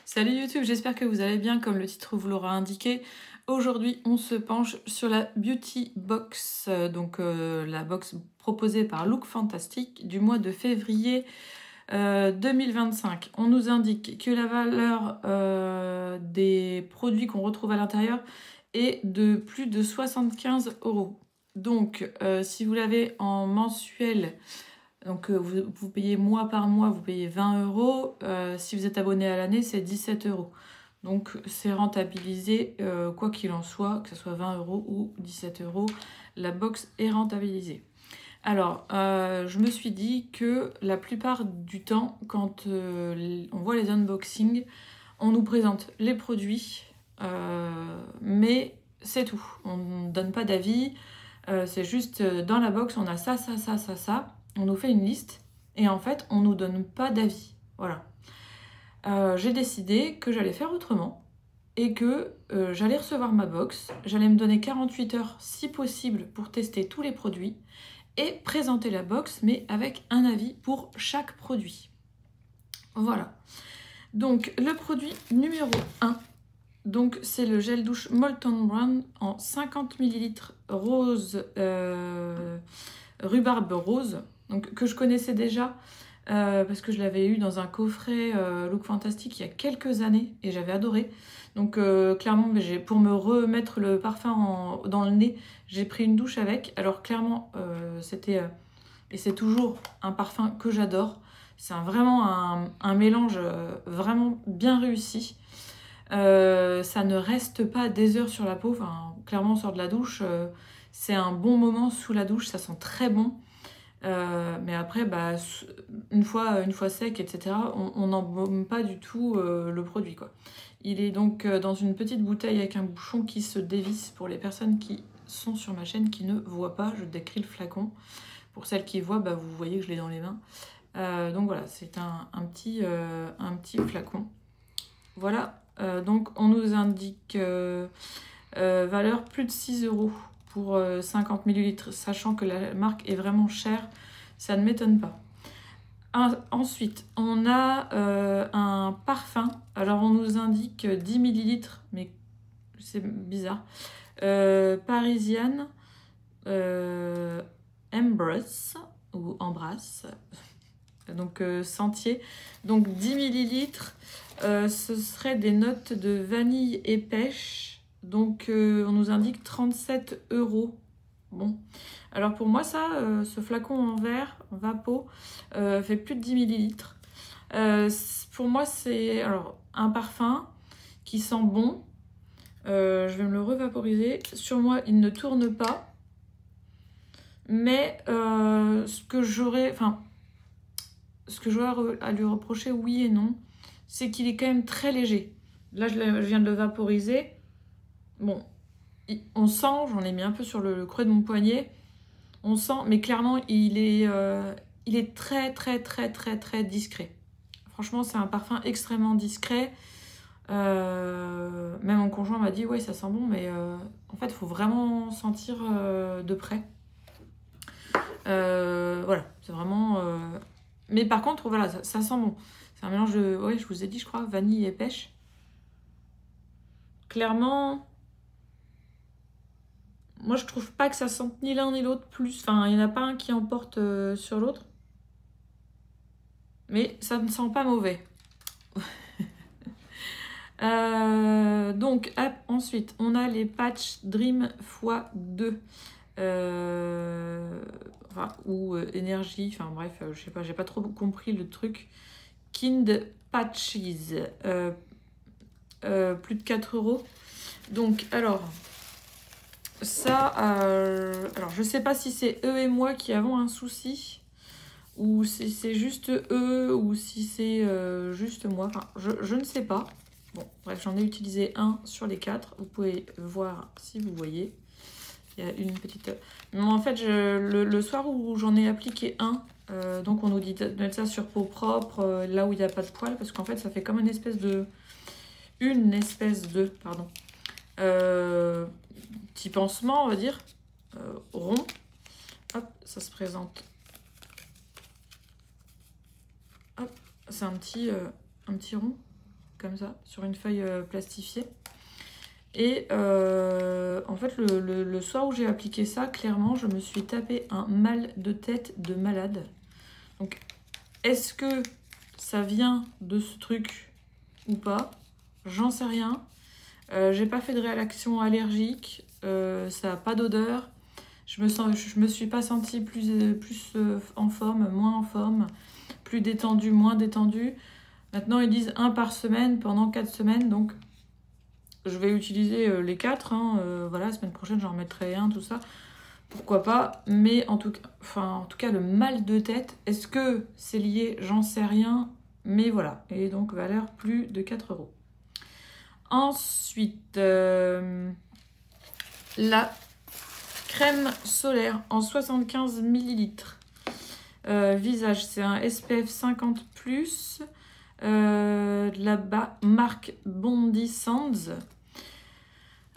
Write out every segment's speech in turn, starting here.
Salut YouTube, j'espère que vous allez bien comme le titre vous l'aura indiqué. Aujourd'hui, on se penche sur la Beauty Box, la box proposée par Look Fantastic du mois de février 2025. On nous indique que la valeur des produits qu'on retrouve à l'intérieur est de plus de 75 €. Donc, si vous l'avez en mensuel, donc vous payez mois par mois, vous payez 20 €. Si vous êtes abonné à l'année, c'est 17 €. Donc c'est rentabilisé, quoi qu'il en soit, que ce soit 20 € ou 17 €, la box est rentabilisée. Alors, je me suis dit que la plupart du temps, quand on voit les unboxings, on nous présente les produits, mais c'est tout. On ne donne pas d'avis, c'est juste dans la box, on a ça, ça, ça, ça, ça. On nous fait une liste et en fait, on nous donne pas d'avis. Voilà. J'ai décidé que j'allais faire autrement et que j'allais recevoir ma box. J'allais me donner 48 heures si possible pour tester tous les produits et présenter la box, mais avec un avis pour chaque produit. Voilà. Donc, le produit numéro 1, donc c'est le gel douche Molton Brown en 50 ml rose, rhubarbe rose, donc, que je connaissais déjà parce que je l'avais eu dans un coffret Look Fantastic il y a quelques années et j'avais adoré. Donc clairement, pour me remettre le parfum dans le nez, j'ai pris une douche avec. Alors clairement, c'était, et c'est toujours un parfum que j'adore. C'est vraiment un mélange vraiment bien réussi. Ça ne reste pas des heures sur la peau. Enfin, clairement, on sort de la douche. C'est un bon moment sous la douche. Ça sent très bon. Mais après, une fois sec, etc., on n'embaume pas du tout le produit, quoi. Il est donc dans une petite bouteille avec un bouchon qui se dévisse pour les personnes qui sont sur ma chaîne qui ne voient pas. Je décris le flacon. Pour celles qui voient, vous voyez que je l'ai dans les mains. Donc voilà, c'est un petit flacon. Voilà, donc on nous indique valeur plus de 6 € pour 50 ml, sachant que la marque est vraiment chère, ça ne m'étonne pas. Ensuite, on a un parfum. Alors, on nous indique 10 ml, mais c'est bizarre. Parisienne Embrace, ou Embrasse, donc Sentier. Donc, 10 ml, ce serait des notes de vanille et pêche. Donc, on nous indique 37 €. Bon, alors pour moi, ce flacon en verre, en vapeau, fait plus de 10 ml. Pour moi, c'est alors un parfum qui sent bon. Je vais me le revaporiser. Sur moi, il ne tourne pas. Mais ce que j'aurais à lui reprocher, oui et non, c'est qu'il est quand même très léger. Là, je viens de le vaporiser. Bon, on sent, j'en ai mis un peu sur le creux de mon poignet. On sent, mais clairement, il est très, très, très, très, très discret. Franchement, c'est un parfum extrêmement discret. Même mon conjoint m'a dit, ouais, ça sent bon, mais en fait, il faut vraiment sentir de près. Voilà, c'est vraiment... Mais par contre, voilà, ça sent bon. C'est un mélange de, ouais, je vous ai dit, je crois, vanille et pêche. Clairement... Moi, je trouve pas que ça sente ni l'un ni l'autre plus. Enfin, il n'y en a pas un qui emporte sur l'autre. Mais ça ne sent pas mauvais. Donc, ensuite, on a les patchs Dream x2. Ou énergie. Enfin, bref, je sais pas, j'ai pas trop compris le truc. Kind Patches. Plus de 4 €. Donc, alors... Ça, alors je sais pas si c'est eux et moi qui avons un souci, ou si c'est juste eux, ou si c'est juste moi, enfin je ne sais pas. Bon, bref, j'en ai utilisé un sur les 4, vous pouvez voir si vous voyez. Il y a une petite... Mais en fait, le soir où j'en ai appliqué un, donc on nous dit de mettre ça sur peau propre, là où il n'y a pas de poils, parce qu'en fait ça fait comme une espèce de... pardon. Petit pansement, on va dire, rond. Hop, ça se présente. Hop, c'est un petit rond, comme ça, sur une feuille plastifiée. Et en fait, le soir où j'ai appliqué ça, clairement, je me suis tapé un mal de tête de malade. Donc, est-ce que ça vient de ce truc ou pas? J'en sais rien. J'ai pas fait de réaction allergique. Ça n'a pas d'odeur. Je me suis pas sentie plus en forme, moins en forme, plus détendue, moins détendue. Maintenant, ils disent 1 par semaine pendant 4 semaines. Donc, je vais utiliser les 4. Voilà, la semaine prochaine, j'en remettrai un, tout ça. Pourquoi pas. Mais en tout cas, le mal de tête, est-ce que c'est lié? J'en sais rien. Mais voilà. Et donc, valeur plus de 4 €. Ensuite, la crème solaire en 75 ml. Visage, c'est un SPF 50+. De la marque Bondi Sands.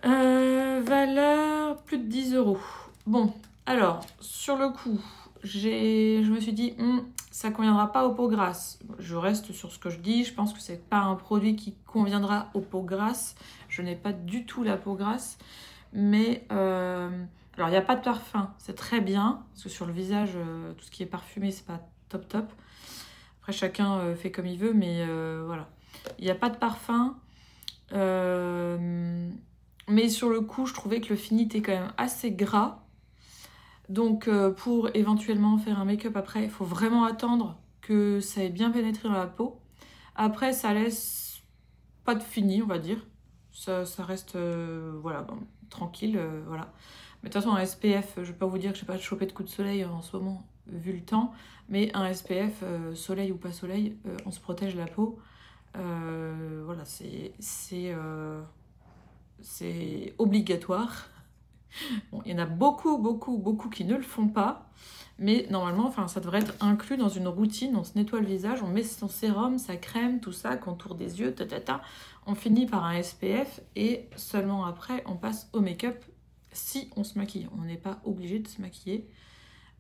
Valeur plus de 10 €. Bon, alors, sur le coup, je me suis dit, ça ne conviendra pas aux peaux grasses. Je reste sur ce que je dis. Je pense que c'est pas un produit qui conviendra aux peaux grasses. Je n'ai pas du tout la peau grasse. Mais, alors, il n'y a pas de parfum. C'est très bien. Parce que sur le visage, tout ce qui est parfumé, c'est pas top top. Après, chacun fait comme il veut. Mais voilà. Il n'y a pas de parfum. Mais sur le coup, je trouvais que le fini était quand même assez gras. Donc, pour éventuellement faire un make-up après, il faut vraiment attendre que ça ait bien pénétré dans la peau. Après, ça laisse pas de fini, on va dire. Ça reste, voilà, bon, tranquille, voilà. Mais de toute façon, un SPF, je vais pas vous dire que je n'ai pas chopé de coup de soleil en ce moment, vu le temps. Mais un SPF, soleil ou pas soleil, on se protège la peau. Voilà, c'est obligatoire. Bon, il y en a beaucoup qui ne le font pas, mais normalement, ça devrait être inclus dans une routine. On se nettoie le visage, on met son sérum, sa crème, tout ça, contour des yeux, on finit par un SPF et seulement après, on passe au make-up si on se maquille. On n'est pas obligé de se maquiller.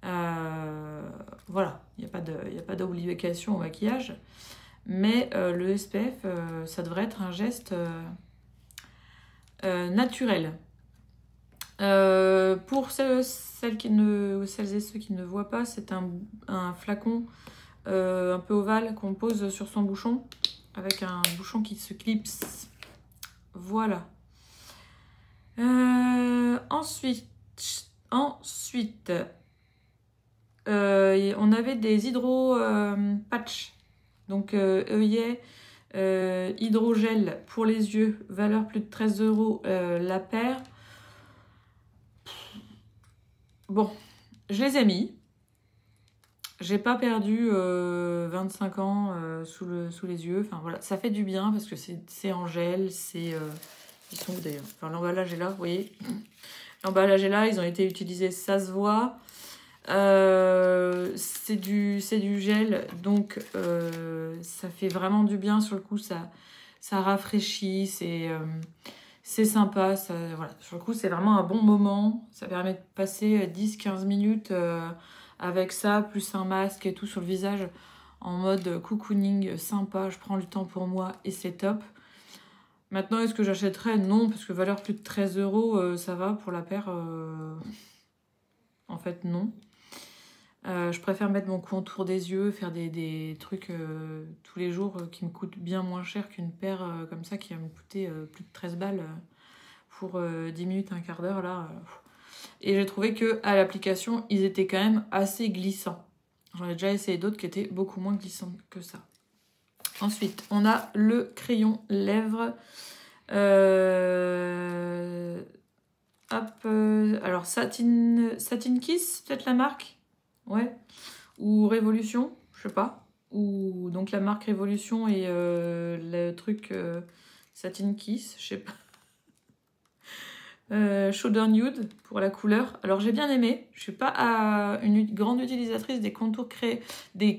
Voilà, il n'y a pas d'obligation au maquillage, mais le SPF, ça devrait être un geste naturel. Pour celles et ceux qui ne voient pas, c'est un flacon un peu ovale qu'on pose sur son bouchon avec un bouchon qui se clipse. Voilà. Ensuite, on avait des hydro patch, donc œillet hydrogel pour les yeux, valeur plus de 13 € la paire. Bon, je les ai mis. J'ai pas perdu 25 ans sous les yeux. Enfin voilà, ça fait du bien parce que c'est en gel. Ils sont où d'ailleurs? Enfin, l'emballage est là, vous voyez. L'emballage est là, ils ont été utilisés, ça se voit. C'est du gel, donc ça fait vraiment du bien sur le coup. Ça rafraîchit, c'est sympa, voilà. Sur le coup, c'est vraiment un bon moment. Ça permet de passer 10-15 minutes avec ça, plus un masque et tout sur le visage, en mode cocooning sympa. Je prends le temps pour moi et c'est top. Maintenant, est-ce que j'achèterais? Non, parce que valeur plus de 13 €, ça va pour la paire. En fait, non. Je préfère mettre mon contour des yeux, faire des trucs tous les jours qui me coûtent bien moins cher qu'une paire comme ça qui va me coûter plus de 13 balles pour 10 minutes, un quart d'heure là. Et j'ai trouvé que à l'application, ils étaient quand même assez glissants. J'en ai déjà essayé d'autres qui étaient beaucoup moins glissants que ça. Ensuite, on a le crayon lèvres. Alors, Satin Kiss, peut-être la marque. Ouais. Ou Révolution, je sais pas. Ou donc la marque Révolution et le truc Satin Kiss, je sais pas. Shoulder Nude pour la couleur. Alors j'ai bien aimé. Je suis pas une grande utilisatrice des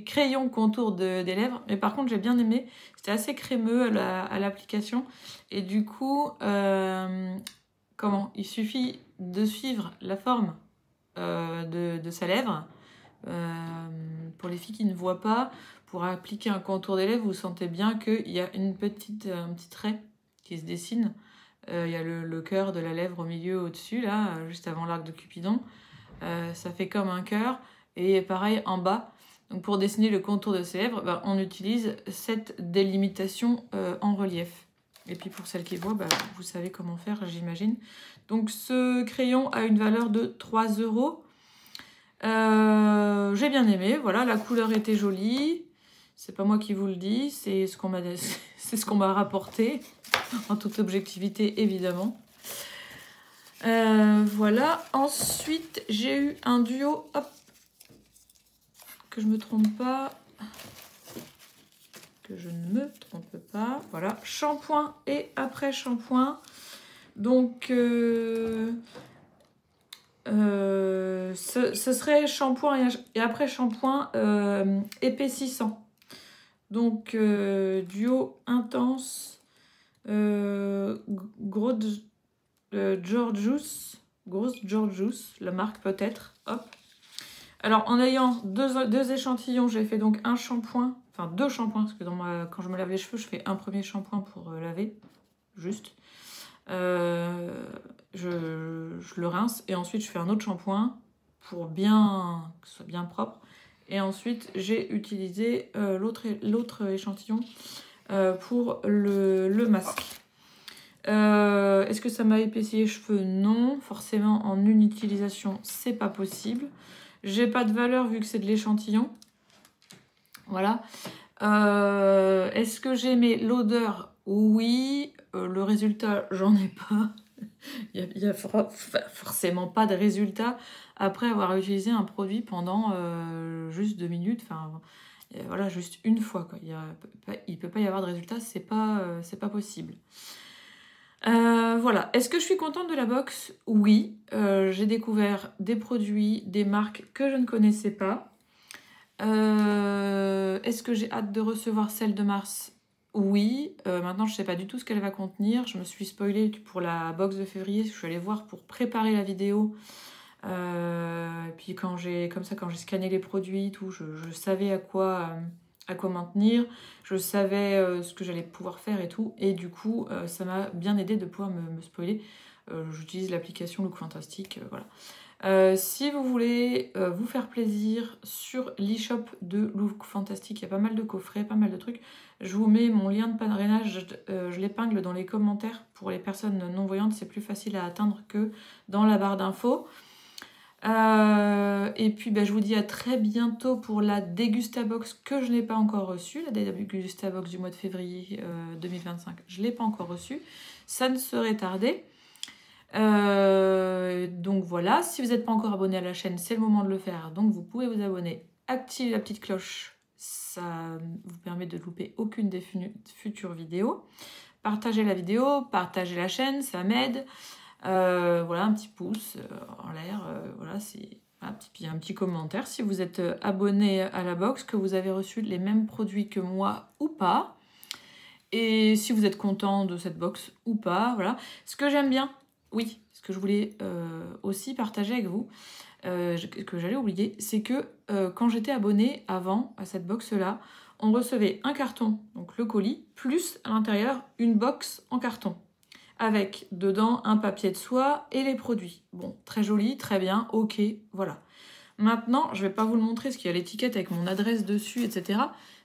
crayons contours des lèvres, mais par contre j'ai bien aimé. C'était assez crémeux à l'application et du coup, il suffit de suivre la forme de sa lèvre. Pour les filles qui ne voient pas, pour appliquer un contour des lèvres, vous sentez bien qu'il y a un petit trait qui se dessine. Il y a le cœur de la lèvre au milieu, au-dessus, là, juste avant l'arc de Cupidon. Ça fait comme un cœur. Et pareil, en bas. Donc pour dessiner le contour de ces lèvres, bah, on utilise cette délimitation en relief. Et puis pour celles qui voient, bah, vous savez comment faire, j'imagine. Donc ce crayon a une valeur de 3 €. J'ai bien aimé, voilà, la couleur était jolie. C'est pas moi qui vous le dis, c'est ce qu'on m'a rapporté, en toute objectivité évidemment. Voilà, ensuite j'ai eu un duo, hop, que je me trompe pas, voilà, shampoing et après shampoing. Donc ce serait shampoing et après shampoing épaississant. Donc duo intense Grosse Georgius, la marque peut-être. Hop. Alors en ayant deux échantillons, j'ai fait donc un shampoing, enfin 2 shampoings, parce que quand je me lave les cheveux, je fais un premier shampoing pour laver, juste. Je le rince et ensuite je fais un autre shampoing pour que ce soit bien propre. Et ensuite j'ai utilisé l'autre échantillon pour le masque. Est-ce que ça m'a épaissi les cheveux? Non, forcément en une utilisation c'est pas possible. J'ai pas de valeur vu que c'est de l'échantillon. Voilà. Est-ce que j'ai aimé l'odeur? Oui. Le résultat, j'en ai pas. Il y a forcément pas de résultat après avoir utilisé un produit pendant juste 2 minutes. Enfin, voilà, juste une fois, quoi. Il peut pas y avoir de résultat, c'est pas possible. Voilà. Est-ce que je suis contente de la box? Oui. J'ai découvert des produits, des marques que je ne connaissais pas. Est-ce que j'ai hâte de recevoir celle de mars? Oui. Maintenant, je ne sais pas du tout ce qu'elle va contenir. Je me suis spoilée pour la box de février. Je suis allée voir pour préparer la vidéo. Et puis quand j'ai scanné les produits, tout, je savais à quoi m'en tenir. Je savais ce que j'allais pouvoir faire et tout. Et du coup, ça m'a bien aidé de pouvoir me spoiler. J'utilise l'application Look Fantastic. Voilà. Si vous voulez vous faire plaisir sur l'e-shop de Look Fantastic, il y a pas mal de coffrets, pas mal de trucs. Je vous mets mon lien de parrainage, je l'épingle dans les commentaires. Pour les personnes non-voyantes, c'est plus facile à atteindre que dans la barre d'infos. Et puis je vous dis à très bientôt pour la Dégustabox que je n'ai pas encore reçue. La Dégustabox du mois de février 2025, je ne l'ai pas encore reçue. Ça ne serait tardé. Donc voilà, si vous n'êtes pas encore abonné à la chaîne, c'est le moment de le faire. Donc vous pouvez vous abonner, activez la petite cloche, ça vous permet de louper aucune des futures vidéos. Partagez la vidéo, partagez la chaîne, ça m'aide. Voilà, un petit pouce en l'air, voilà, c'est un petit commentaire si vous êtes abonné à la box, que vous avez reçu les mêmes produits que moi ou pas, et si vous êtes content de cette box ou pas. Voilà, ce que j'aime bien, oui, ce que je voulais aussi partager avec vous, que j'allais oublier, c'est que quand j'étais abonnée avant à cette box là, on recevait un carton, donc le colis, plus à l'intérieur une box en carton, avec dedans un papier de soie et les produits. Bon, très joli, très bien, ok, voilà. Maintenant, je ne vais pas vous le montrer parce qu'il y a l'étiquette avec mon adresse dessus, etc.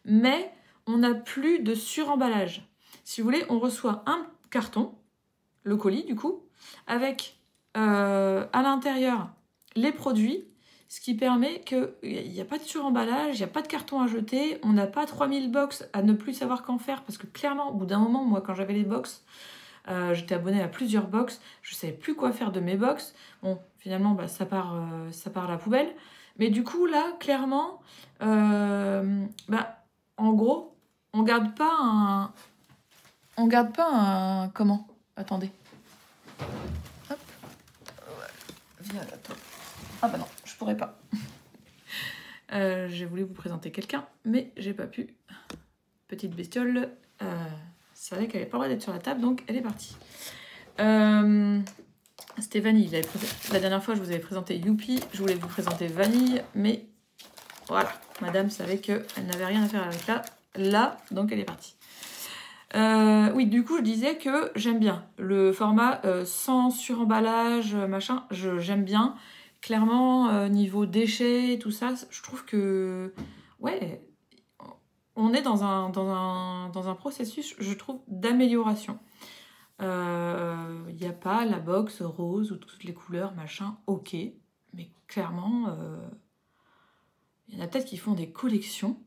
Mais on n'a plus de suremballage. Si vous voulez, on reçoit un carton, le colis du coup, avec à l'intérieur les produits, ce qui permet qu'il n'y a pas de suremballage, il n'y a pas de carton à jeter, on n'a pas 3000 box à ne plus savoir qu'en faire, parce que clairement, au bout d'un moment, moi, quand j'avais les box, j'étais abonnée à plusieurs box, je ne savais plus quoi faire de mes box. Bon, finalement, ça part à la poubelle. Mais du coup, là, clairement, en gros, on garde pas un... Comment? Attendez. Hop. Viens là, toi. Ah bah non, je pourrais pas. J'ai voulu vous présenter quelqu'un, mais j'ai pas pu. Petite bestiole. C'est vrai qu'elle n'est pas le droit d'être sur la table, donc elle est partie. C'était Vanille. La dernière fois, je vous avais présenté Youpi. Je voulais vous présenter Vanille, mais Voilà, madame savait qu'elle n'avait rien à faire avec là, donc elle est partie. Oui, du coup, je disais que j'aime bien le format sans suremballage, machin, j'aime bien. Clairement, niveau déchets, tout ça, je trouve que, ouais, on est dans un processus, je trouve, d'amélioration. Il n'y a pas la box rose ou toutes les couleurs, machin, ok. Mais clairement, il y en a peut-être qui font des collections.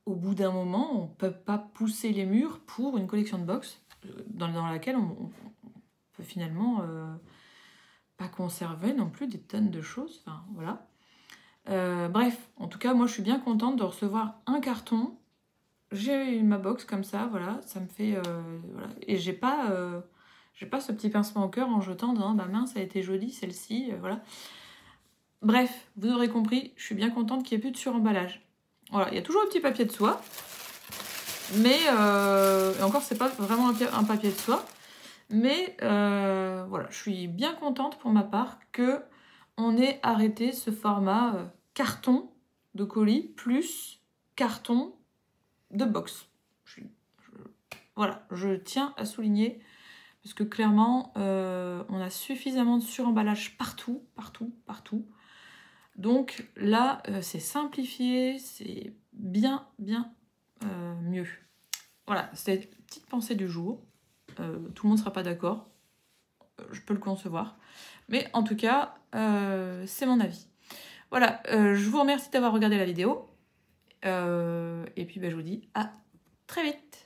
Au bout d'un moment, on ne peut pas pousser les murs pour une collection de box dans laquelle on peut finalement pas conserver non plus des tonnes de choses. Enfin, voilà. Bref, en tout cas, moi, je suis bien contente de recevoir un carton. J'ai ma box comme ça, voilà, ça me fait... voilà. Et j'ai pas ce petit pincement au cœur en jetant dans bah mince, ça a été joli celle-ci, voilà. Bref, vous aurez compris, je suis bien contente qu'il n'y ait plus de suremballage. Voilà, il y a toujours un petit papier de soie, mais et encore, c'est pas vraiment un papier de soie, mais voilà, je suis bien contente pour ma part que on ait arrêté ce format carton de colis plus carton de box. Voilà, je tiens à souligner parce que clairement, on a suffisamment de suremballage partout. Donc là, c'est simplifié, c'est bien mieux. Voilà, c'était une petite pensée du jour. Tout le monde ne sera pas d'accord, je peux le concevoir. Mais en tout cas, c'est mon avis. Voilà, je vous remercie d'avoir regardé la vidéo. Et puis je vous dis à très vite.